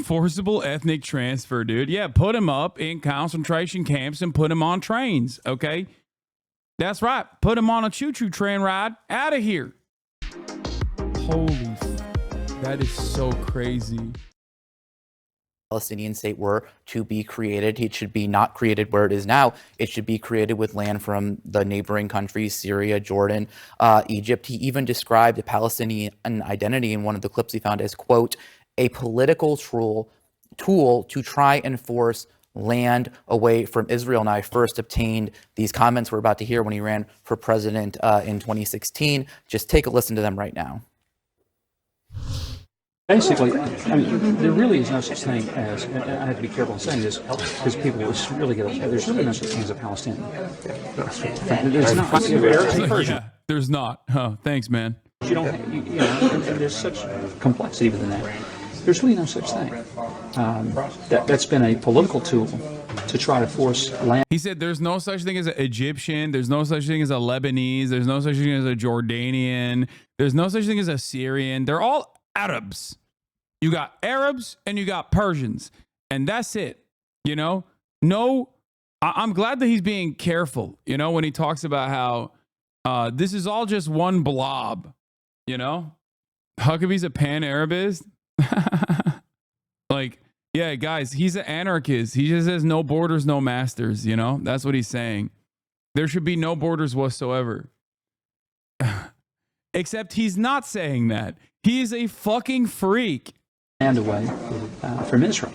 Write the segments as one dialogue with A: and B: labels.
A: Forcible ethnic transfer, dude. Yeah, put him up in concentration camps and put him on trains, okay? That's right. Put him on a choo-choo train ride out of here. Holy, that is so crazy.
B: Palestinian state were to be created, it should be not created where it is now. It should be created with land from the neighboring countries, Syria, Jordan, Egypt. He even described the Palestinian identity in one of the clips he found as, quote, a political tool to try and force land away from Israel. Now, I first obtained these comments we're about to hear when he ran for president in 2016. Just take a listen to them right now.
C: Basically, I mean, there really is no such thing as, and I have to be careful in saying this because people will really get upset. There's really no such thing as a Palestinian. There's not.
A: Yeah, there's not. Huh, thanks, man.
C: You don't, you know, and there's such complexity within that. There's really no such thing. That's been a political tool to try to force land.
A: He said there's no such thing as an Egyptian. There's no such thing as a Lebanese. There's no such thing as a Jordanian. There's no such thing as a Syrian. They're all Arabs. You got Arabs and you got Persians. And that's it. You know? No, I'm glad that he's being careful, you know, when he talks about how this is all just one blob, you know? Huckabee's a pan-Arabist. Like, yeah, guys, he's an anarchist. He just says no borders, no masters, you know? That's what he's saying. There should be no borders whatsoever. Except he's not saying that. He is a fucking freak.
C: Land away from Israel.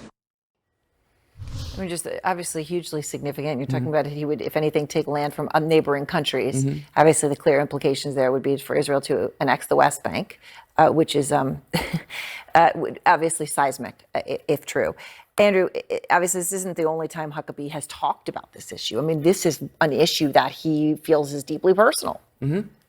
D: I mean, just obviously hugely significant. You're talking about he would, if anything, take land from neighboring countries. Obviously, the clear implications there would be for Israel to annex the West Bank, which is obviously seismic, if true. Andrew, obviously, this isn't the only time Huckabee has talked about this issue. I mean, this is an issue that he feels is deeply personal.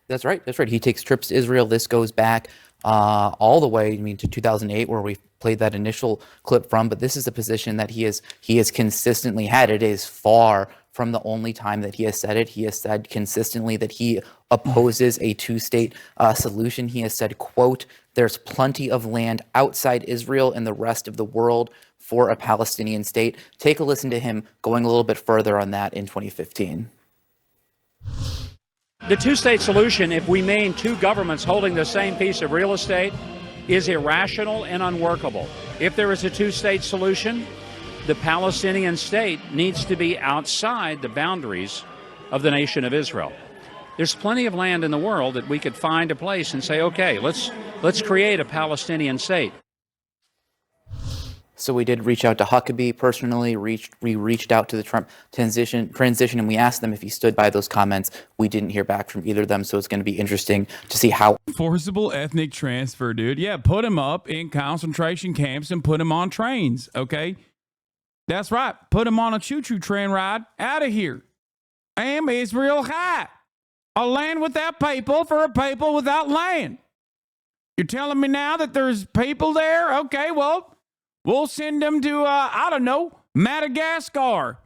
B: That's right. That's right. He takes trips to Israel. This goes back all the way, I mean, to 2008, where we played that initial clip from. But this is a position that he has consistently had. It is far from the only time that he has said it. He has said consistently that he opposes a two-state solution. He has said, quote, there's plenty of land outside Israel and the rest of the world for a Palestinian state. Take a listen to him going a little bit further on that in 2015.
E: The two-state solution, if we mean two governments holding the same piece of real estate, is irrational and unworkable. If there is a two-state solution, the Palestinian state needs to be outside the boundaries of the nation of Israel. There's plenty of land in the world that we could find a place and say, okay, let's create a Palestinian state.
B: So we did reach out to Huckabee personally. We reached out to the Trump transition, and we asked them if he stood by those comments. We didn't hear back from either of them, so it's going to be interesting to see how.
A: Forcible ethnic transfer, dude. Yeah, put him up in concentration camps and put him on trains, okay? That's right. Put him on a choo-choo train ride out of here. I am Israel high. A land without people for a people without land. You're telling me now that there's people there? Okay, well, we'll send them to, I don't know, Madagascar.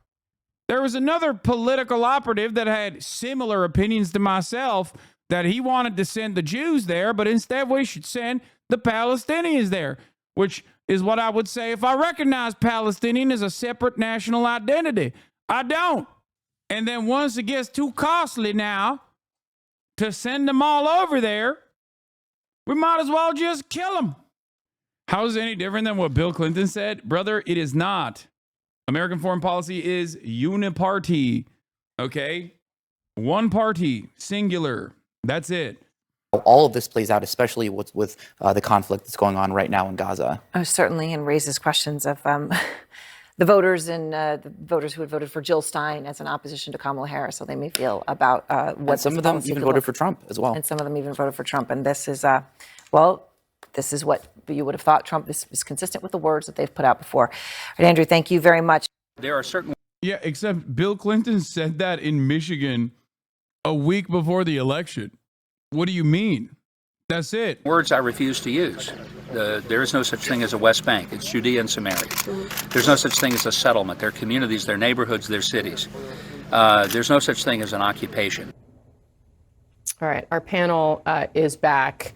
A: There was another political operative that had similar opinions to myself that he wanted to send the Jews there, but instead we should send the Palestinians there, which is what I would say if I recognize Palestinian as a separate national identity. I don't. And then once it gets too costly now to send them all over there, we might as well just kill them. How is it any different than what Bill Clinton said? Brother, it is not. American foreign policy is uniparty. Okay? One party, singular. That's it.
B: All of this plays out, especially with the conflict that's going on right now in Gaza.
D: Certainly, and raises questions of the voters and the voters who had voted for Jill Stein as an opposition to Kamala Harris, so they may feel about what
B: some of them even voted for Trump as well.
D: And some of them even voted for Trump. And this is, this is what you would have thought Trump is consistent with the words that they've put out before. All right, Andrew, thank you very much.
E: There are certain...
A: Yeah, except Bill Clinton said that in Michigan a week before the election. What do you mean? That's it.
E: words I refuse to use. There is no such thing as a West Bank. It's Judea and Samaria. There's no such thing as a settlement. They're communities, they're neighborhoods, they're cities. There's no such thing as an occupation.
F: All right, our panel is back.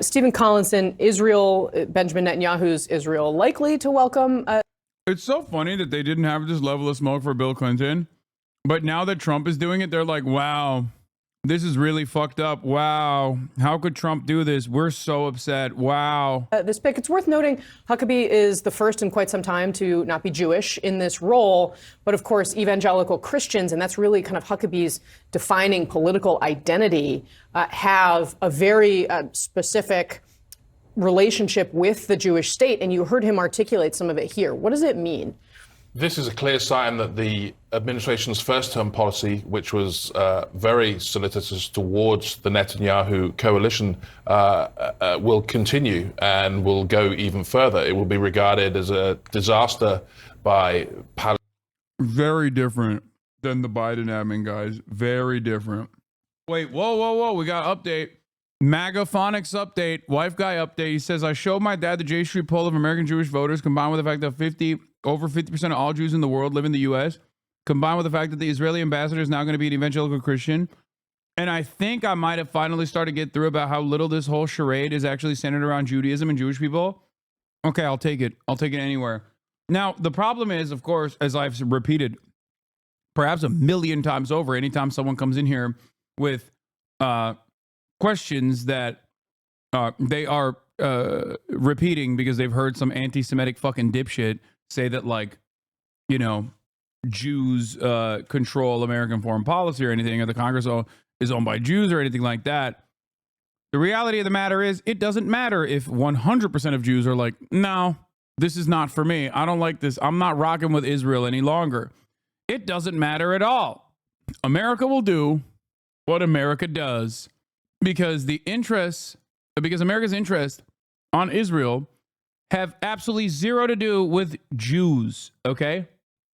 F: Stephen Collinson, Israel, Benjamin Netanyahu's Israel likely to welcome.
A: It's so funny that they didn't have this level of smoke for Bill Clinton, but now that Trump is doing it, they're like, wow, this is really fucked up. Wow, how could Trump do this? We're so upset. Wow.
F: This pick, it's worth noting, Huckabee is the first in quite some time to not be Jewish in this role, but of course, evangelical Christians, and that's really kind of Huckabee's defining political identity, have a very specific relationship with the Jewish state, and you heard him articulate some of it here. What does it mean?
G: This is a clear sign that the administration's first-term policy, which was very solicitous towards the Netanyahu coalition, will continue and will go even further. It will be regarded as a disaster by Palestine.
A: Very different than the Biden admin, guys. Very different. Wait, whoa. We got an update. Magaphonics update. Wife guy update. He says, I showed my dad the J Street poll of American Jewish voters combined with the fact that over 50% of all Jews in the world live in the U.S., combined with the fact that the Israeli ambassador is now going to be an evangelical Christian. And I think I might have finally started to get through about how little this whole charade is actually centered around Judaism and Jewish people. Okay, I'll take it. I'll take it anywhere. Now, the problem is, of course, as I've repeated perhaps 1,000,000 times over, anytime someone comes in here with questions that they are repeating because they've heard some anti-Semitic fucking dipshit say that, like, you know, Jews control American foreign policy or anything, or the Congress is owned by Jews or anything like that. The reality of the matter is, it doesn't matter if 100% of Jews are like, no, this is not for me. I don't like this. I'm not rocking with Israel any longer. It doesn't matter at all. America will do what America does because America's interests on Israel have absolutely zero to do with Jews, okay?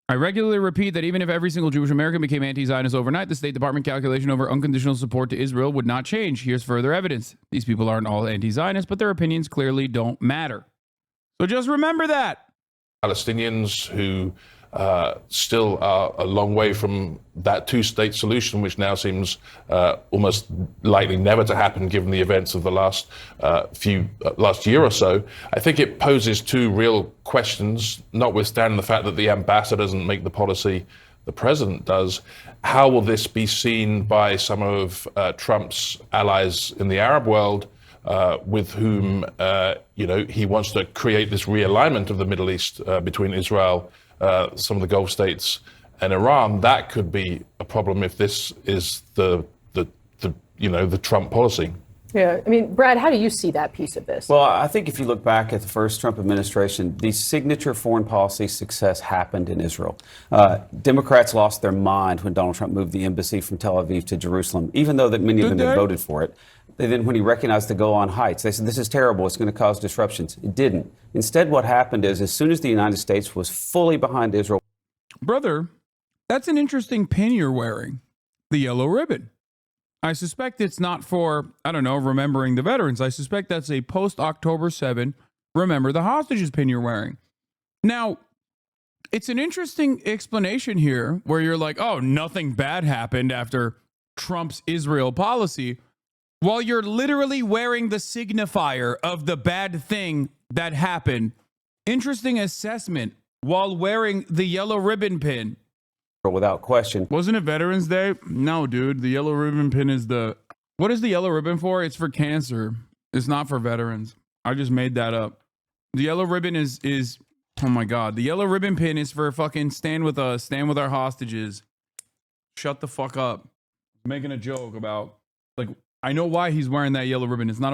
A: I regularly repeat that even if every single Jewish American became anti-Zionist overnight, the State Department calculation over unconditional support to Israel would not change. Here's further evidence. These people aren't all anti-Zionist, but their opinions clearly don't matter. So just remember that.
G: Palestinians who still are a long way from that two-state solution, which now seems almost likely never to happen given the events of the last year or so. I think it poses two real questions, notwithstanding the fact that the ambassador doesn't make the policy, the president does. How will this be seen by some of Trump's allies in the Arab world, with whom he wants to create this realignment of the Middle East between Israel, some of the Gulf states, and Iran? That could be a problem if this is the Trump policy.
F: Yeah, I mean, Brad, how do you see that piece of this?
H: Well, I think if you look back at the first Trump administration, the signature foreign policy success happened in Israel. Democrats lost their mind when Donald Trump moved the embassy from Tel Aviv to Jerusalem, even though that many of them had voted for it. Then when he recognized the Golan Heights, they said, this is terrible, it's going to cause disruptions. It didn't. Instead, what happened is, as soon as the United States was fully behind Israel.
A: Brother, that's an interesting pin you're wearing, the yellow ribbon. I suspect it's not for, remembering the veterans. I suspect that's a post-October 7, remember the hostages pin you're wearing. Now, it's an interesting explanation here where you're like, oh, nothing bad happened after Trump's Israel policy, while you're literally wearing the signifier of the bad thing that happened. Interesting assessment while wearing the yellow ribbon pin.
H: Without question.
A: Wasn't it Veterans Day? No, dude. The yellow ribbon pin is what is the yellow ribbon for? It's for cancer. It's not for veterans. I just made that up. The yellow ribbon is oh my God. The yellow ribbon pin is for fucking stand with us, stand with our hostages. Shut the fuck up. Making a joke about, like, I know why he's wearing that yellow ribbon. It's not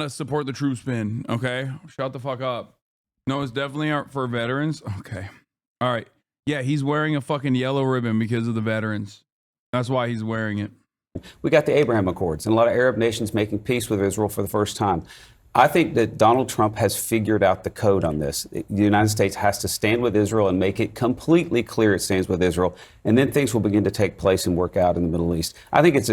A: a support the troops pin, okay? Shut the fuck up. No, it's definitely for veterans. Okay. All right. Yeah, he's wearing a fucking yellow ribbon because of the veterans. That's why he's wearing it.
H: We got the Abraham Accords and a lot of Arab nations making peace with Israel for the first time. I think that Donald Trump has figured out the code on this. The United States has to stand with Israel and make it completely clear it stands with Israel, and then things will begin to take place and work out in the Middle East. I think it's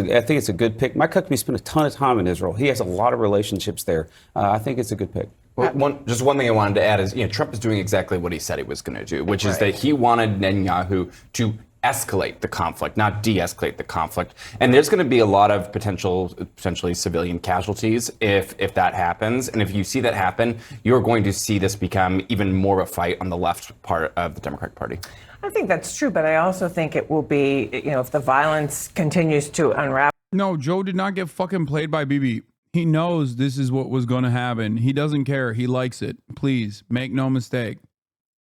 H: a good pick. Mike Huckabee spent a ton of time in Israel. He has a lot of relationships there. I think it's a good pick.
I: Well, one thing I wanted to add is, Trump is doing exactly what he said he was going to do, which is that he wanted Netanyahu to escalate the conflict, not de-escalate the conflict. And there's going to be a lot of potentially civilian casualties if that happens. And if you see that happen, you're going to see this become even more of a fight on the left part of the Democratic Party.
J: I think that's true, but I also think it will be, if the violence continues to unravel.
A: No, Joe did not get fucking played by BB. He knows this is what was going to happen. He doesn't care. He likes it. Please make no mistake.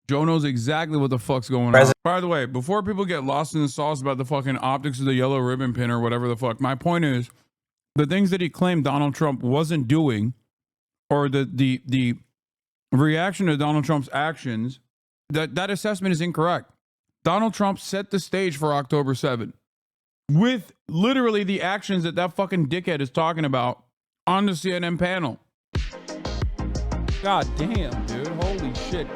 A: Joe knows exactly what the fuck's going on. By the way, before people get lost in the sauce about the fucking optics of the yellow ribbon pin or whatever the fuck, my point is the things that he claimed Donald Trump wasn't doing, or the reaction to Donald Trump's actions, that assessment is incorrect. Donald Trump set the stage for October 7th with literally the actions that fucking dickhead is talking about on the CNN panel. God damn, dude. Holy shit.